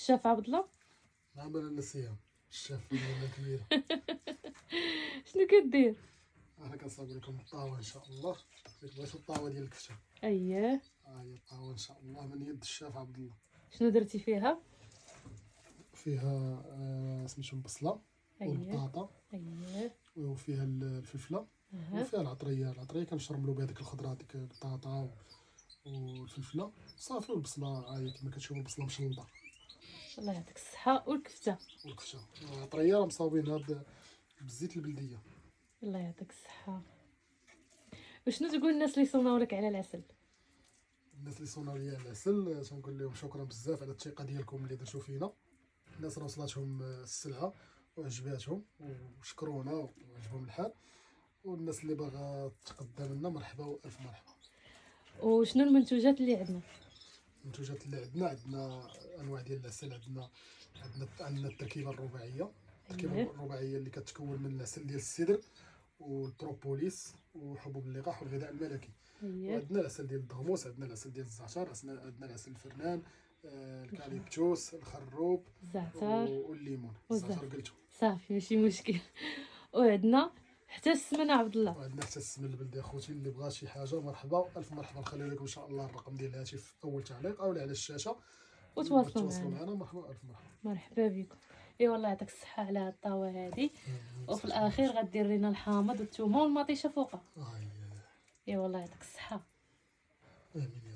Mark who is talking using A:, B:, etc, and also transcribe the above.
A: الشاف عبد الله.
B: نعم انا نسيها الشاف ديالنا كبير.
A: شنو كدير؟
B: انا كنصاوب لكم الطاوه ان شاء الله. بغيتو الطاوه ديال الكفته.
A: اييه.
B: ها هي الطاوه ان شاء الله من يد الشاف عبد الله.
A: شنو درتي فيها؟
B: فيها سميتو البصله والبطاطا.
A: اييه.
B: وفيها الفلفله وفيها العطريه كنشرملو بهذيك الخضره ديك البطاطا والفلفله صافي. والبصله ها هي كما كتشوفوا البصله مشلطه.
A: الله يعطيك الصحه. والكفته؟
B: والكفته العطريه راه مصاوبينها بالزيت البلديه.
A: الله يعطيك الصحه. وشنو تقول الناس اللي صوناو لك على العسل؟
B: الناس اللي صوناو ليا العسل تنقول لهم شكرا بزاف على الثقه ديالكم اللي درتو فينا. الناس راه وصلاتهم السلعه وعجباتهم وشكرونا وعجبهم الحال. والناس اللي باغا تقدم لنا مرحبا والف مرحبا.
A: وشنو المنتوجات اللي عندنا؟
B: المنتوجات اللي عندنا انواع ديال العسل. عندنا التركيبه الرباعيه. التركيبه الرباعيه اللي كتكون من العسل ديال السدر والبروبوليس وحبوب اللقاح والغذاء الملكي. وعندنا العسل ديال الدغموس، عندنا العسل ديال الزعتر، عندنا العسل الفرنان، الكاليبتوس، الخروب،
A: الزعتر
B: والليمون. الزعتر قلتو
A: صافي ماشي مشكل. وعندنا حتى السمن عبد الله.
B: وعندنا حتى السمن البلدي اخوتي. اللي بغى شي حاجه مرحبا الف مرحبا. نخلي لكم ان شاء الله الرقم ديال الهاتف في اول تعليق او على الشاشه وتواصلوا معنا. مرحبا الف مرحبا.
A: مرحبا بكم. اي والله يعطيك الصحه على هاد الطاوه هادي. وفي الاخير غدير لنا الحامض والثومه والمطيشه فوقها. اي والله يعطيك الصحه.
B: امين.